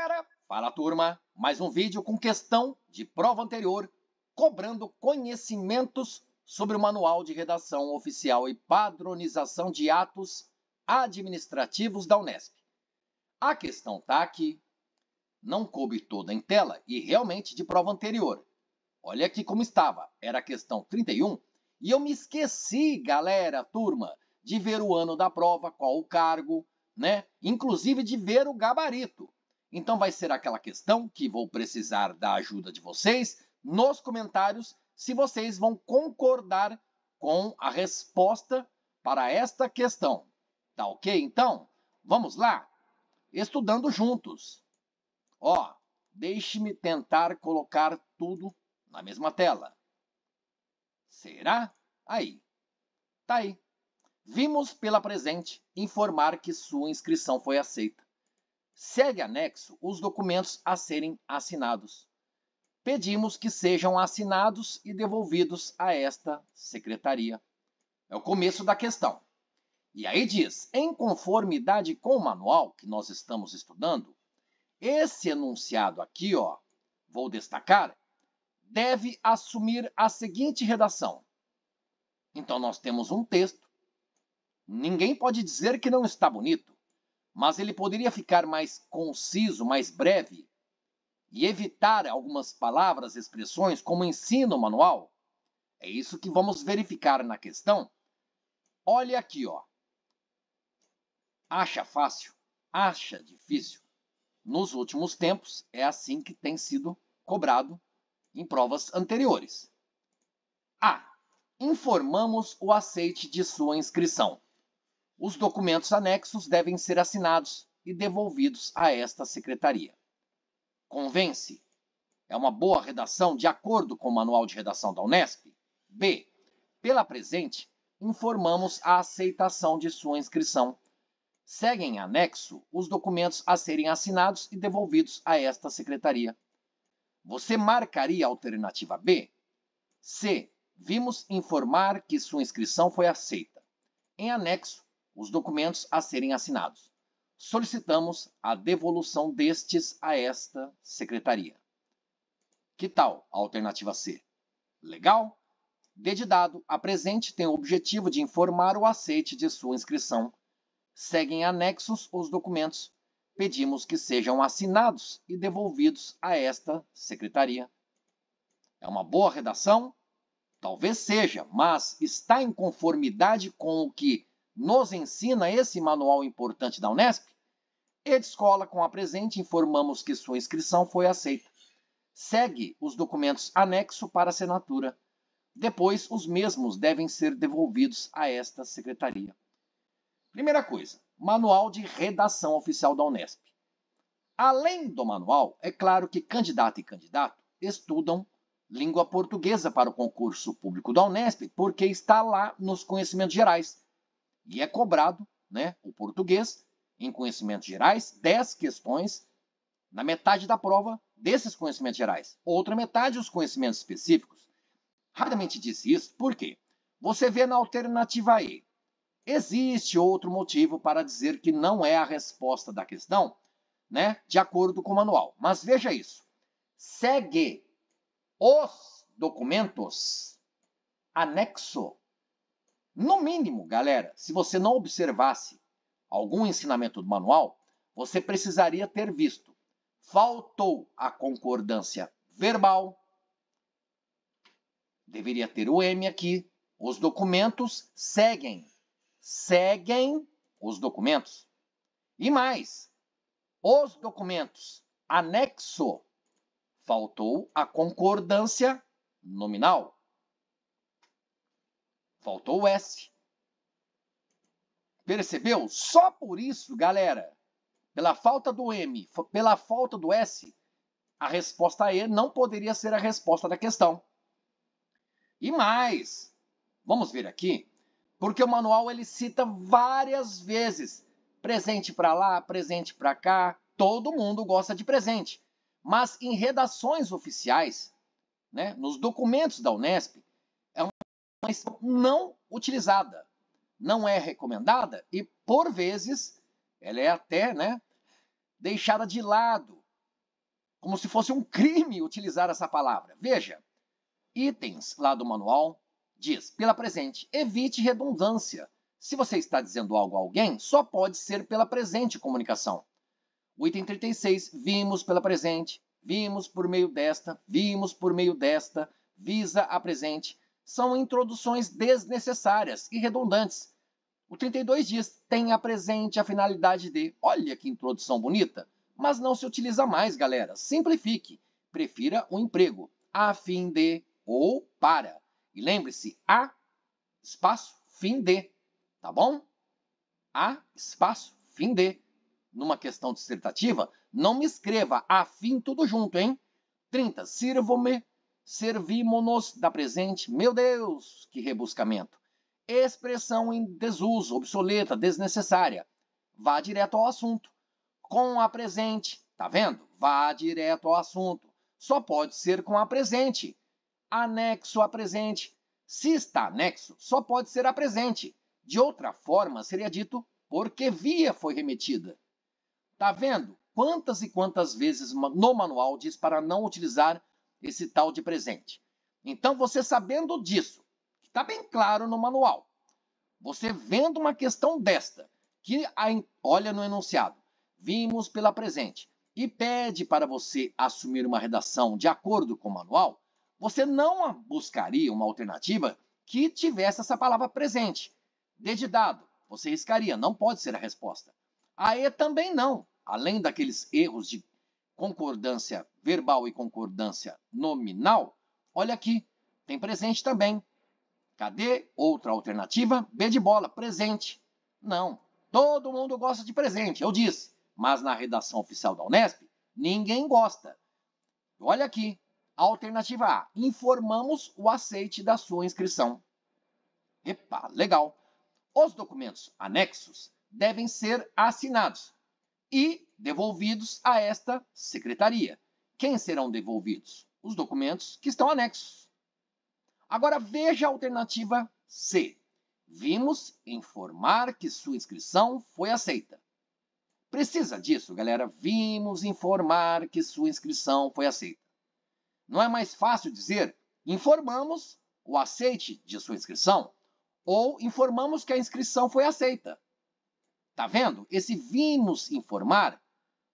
galera! Fala turma, mais um vídeo com questão de prova anterior, cobrando conhecimentos sobre o Manual de Redação Oficial e Padronização de Atos Administrativos da Unesp. A questão está aqui, não coube toda em tela e realmente de prova anterior. Olha aqui como estava, era a questão 31 e eu me esqueci, galera, turma, de ver o ano da prova, qual o cargo, né? Inclusive de ver o gabarito. Então vai ser aquela questão que vou precisar da ajuda de vocês nos comentários se vocês vão concordar com a resposta para esta questão. Tá ok? Então, vamos lá? Estudando juntos. Ó, deixe-me tentar colocar tudo na mesma tela. Será? Aí. Tá aí. Vimos pela presente informar que sua inscrição foi aceita. Segue anexo os documentos a serem assinados. Pedimos que sejam assinados e devolvidos a esta secretaria. É o começo da questão. E aí diz, em conformidade com o manual que nós estamos estudando, esse enunciado aqui, ó, vou destacar, deve assumir a seguinte redação. Então nós temos um texto. Ninguém pode dizer que não está bonito, mas ele poderia ficar mais conciso, mais breve e evitar algumas palavras, expressões, como ensina o manual. É isso que vamos verificar na questão. Olha aqui, ó. Acha fácil? Acha difícil? Nos últimos tempos, é assim que tem sido cobrado em provas anteriores. A. Informamos o aceite de sua inscrição. Os documentos anexos devem ser assinados e devolvidos a esta secretaria. Convence? É uma boa redação de acordo com o Manual de Redação da Unesp? B. Pela presente, informamos a aceitação de sua inscrição. Segue em anexo os documentos a serem assinados e devolvidos a esta secretaria. Você marcaria a alternativa B? C. Vimos informar que sua inscrição foi aceita. Em anexo, os documentos a serem assinados. Solicitamos a devolução destes a esta secretaria. Que tal a alternativa C? Legal? D de dado, a presente tem o objetivo de informar o aceite de sua inscrição. Seguem anexos os documentos. Pedimos que sejam assinados e devolvidos a esta secretaria. É uma boa redação? Talvez seja, mas está em conformidade com o que nos ensina esse manual importante da Unesp? E de escola, com a presente, informamos que sua inscrição foi aceita. Segue os documentos anexo para assinatura. Depois, os mesmos devem ser devolvidos a esta secretaria. Primeira coisa, Manual de Redação Oficial da Unesp. Além do manual, é claro que candidato e candidato estudam língua portuguesa para o concurso público da Unesp, porque está lá nos conhecimentos gerais. E é cobrado, né, o português em conhecimentos gerais, 10 questões, na metade da prova desses conhecimentos gerais. Outra metade, os conhecimentos específicos. Rapidamente disse isso, por quê? Você vê na alternativa E. Existe outro motivo para dizer que não é a resposta da questão, né, de acordo com o manual. Mas veja isso. Segue os documentos anexo. No mínimo, galera, se você não observasse algum ensinamento do manual, você precisaria ter visto. Faltou a concordância verbal. Deveria ter o M aqui. Os documentos seguem os documentos. E mais, os documentos anexo. Faltou a concordância nominal. Faltou o S. Percebeu? Só por isso, galera, pela falta do M, pela falta do S, a resposta E não poderia ser a resposta da questão. E mais, vamos ver aqui, porque o manual ele cita várias vezes presente para lá, presente para cá, todo mundo gosta de presente. Mas em redações oficiais, né, nos documentos da Unesp, é uma expressão não utilizada, não é recomendada e, por vezes, ela é até, né, deixada de lado como se fosse um crime utilizar essa palavra. Veja, itens lá do manual diz, pela presente, evite redundância. Se você está dizendo algo a alguém, só pode ser pela presente comunicação. O item 36, vimos pela presente, vimos por meio desta, vimos por meio desta, visa a presente, são introduções desnecessárias e redundantes. O 32 diz, tem a presente a finalidade de. Olha que introdução bonita, mas não se utiliza mais, galera. Simplifique. Prefira o emprego, a fim de ou para. E lembre-se, a, espaço, fim de. Tá bom? A, espaço, fim de. Numa questão dissertativa, não me escreva a fim tudo junto, hein? 30. Sirvo-me, servimo-nos da presente. Meu Deus, que rebuscamento. Expressão em desuso, obsoleta, desnecessária. Vá direto ao assunto. Com a presente. Tá vendo? Vá direto ao assunto. Só pode ser com a presente. Anexo a presente. Se está anexo, só pode ser a presente. De outra forma, seria dito porque via foi remetida. Tá vendo? Quantas e quantas vezes no manual diz para não utilizar esse tal de presente. Então, você sabendo disso, que está bem claro no manual, você vendo uma questão desta, que olha no enunciado, vimos pela presente, e pede para você assumir uma redação de acordo com o manual, você não buscaria uma alternativa que tivesse essa palavra presente. D de dado, você riscaria, não pode ser a resposta. A E também não. Além daqueles erros de concordância verbal e concordância nominal, olha aqui, tem presente também. Cadê outra alternativa? B de bola, presente. Não, todo mundo gosta de presente, eu disse. Mas na redação oficial da Unesp, ninguém gosta. Olha aqui, alternativa A, informamos o aceite da sua inscrição. Epa, legal. Os documentos anexos devem ser assinados e devolvidos a esta secretaria. Quem serão devolvidos? Os documentos que estão anexos. Agora veja a alternativa C. Vimos informar que sua inscrição foi aceita. Precisa disso, galera? Vimos informar que sua inscrição foi aceita. Não é mais fácil dizer informamos o aceite de sua inscrição ou informamos que a inscrição foi aceita? Tá vendo? Esse vimos informar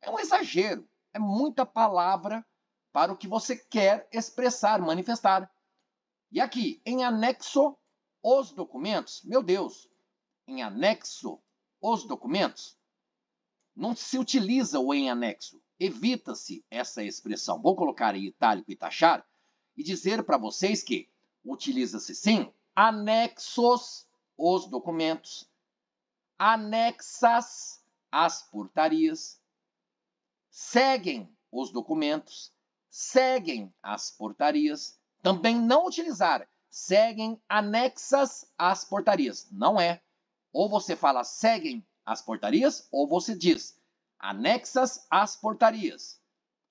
é um exagero. É muita palavra para o que você quer expressar, manifestar. E aqui, em anexo, os documentos. Meu Deus, em anexo, os documentos. Não se utiliza o em anexo. Evita-se essa expressão. Vou colocar em itálico e taxar e dizer para vocês que utiliza-se sim anexos os documentos, anexas as portarias, seguem os documentos, seguem as portarias. Também não utilizar seguem anexas às portarias. Não é. Ou você fala seguem as portarias, ou você diz anexas às portarias.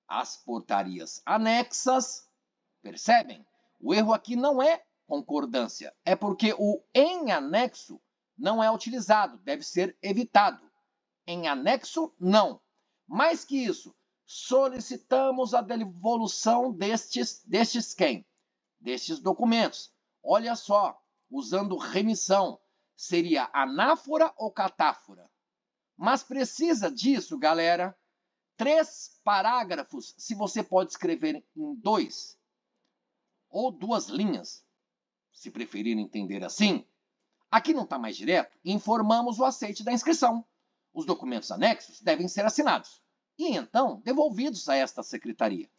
As portarias anexas, percebem? O erro aqui não é concordância, é porque o em anexo não é utilizado, deve ser evitado. Em anexo, não. Mais que isso, solicitamos a devolução destes quem? Destes documentos. Olha só, usando remissão, seria anáfora ou catáfora? Mas precisa disso, galera. 3 parágrafos, se você pode escrever em 2 ou 2 linhas, se preferir entender assim. Aqui não está mais direto, informamos o aceite da inscrição. Os documentos anexos devem ser assinados e então devolvidos a esta secretaria.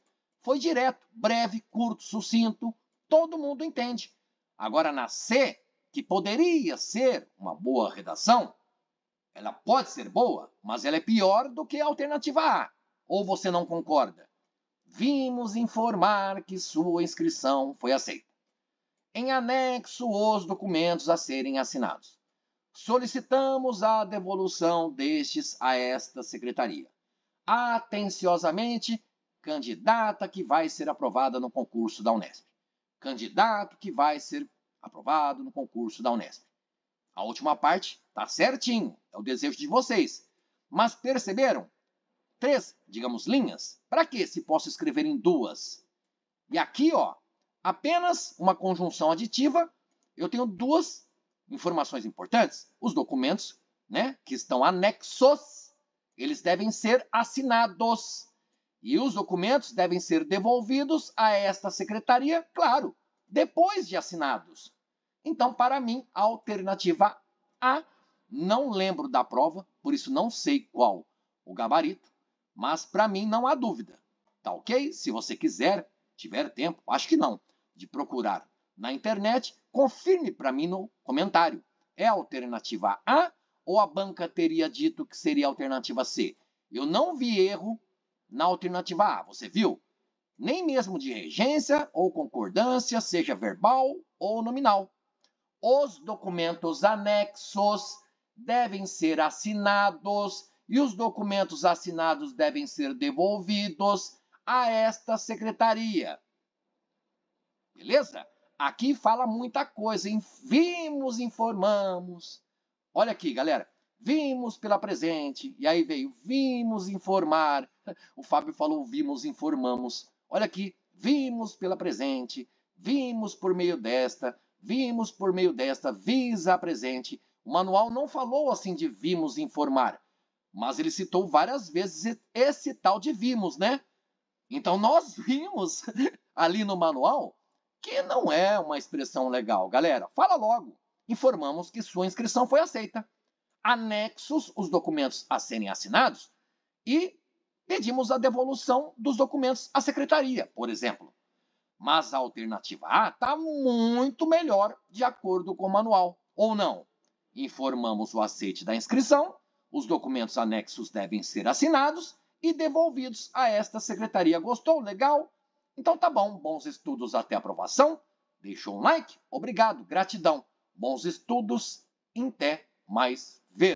Foi direto, breve, curto, sucinto, todo mundo entende. Agora na C, que poderia ser uma boa redação, ela pode ser boa, mas ela é pior do que a alternativa A. Ou você não concorda? Vimos informar que sua inscrição foi aceita. Em anexo os documentos a serem assinados. Solicitamos a devolução destes a esta secretaria. Atenciosamente, candidata que vai ser aprovada no concurso da Unesp. Candidato que vai ser aprovado no concurso da Unesp. A última parte está certinho, é o desejo de vocês. Mas perceberam? 3, digamos, linhas. Para quê? Se posso escrever em 2. E aqui, ó, apenas uma conjunção aditiva, eu tenho 2 informações importantes. Os documentos, né, que estão anexos, eles devem ser assinados. E os documentos devem ser devolvidos a esta secretaria, claro, depois de assinados. Então, para mim, a alternativa A, não lembro da prova, por isso não sei qual o gabarito, mas para mim não há dúvida. Tá ok? Se você quiser, tiver tempo, acho que não, de procurar na internet, confirme para mim no comentário. É a alternativa A ou a banca teria dito que seria a alternativa C? Eu não vi erro na alternativa A, você viu? Nem mesmo de regência ou concordância, seja verbal ou nominal. Os documentos anexos devem ser assinados e os documentos assinados devem ser devolvidos a esta secretaria. Beleza? Aqui fala muita coisa, hein? Vimos, informamos. Olha aqui, galera. Vimos pela presente. E aí veio, vimos informar. O Fábio falou, vimos, informamos. Olha aqui, vimos pela presente. Vimos por meio desta. Vimos por meio desta, visa a presente. O manual não falou assim de vimos informar. Mas ele citou várias vezes esse tal de vimos, né? Então nós vimos ali no manual que não é uma expressão legal. Galera, fala logo. Informamos que sua inscrição foi aceita. Anexos os documentos a serem assinados e pedimos a devolução dos documentos à secretaria, por exemplo. Mas a alternativa A está muito melhor de acordo com o manual, ou não? Informamos o aceite da inscrição, os documentos anexos devem ser assinados e devolvidos a esta secretaria. Gostou? Legal? Então tá bom, bons estudos até a aprovação. Deixou um like? Obrigado, gratidão. Bons estudos, até mais ver.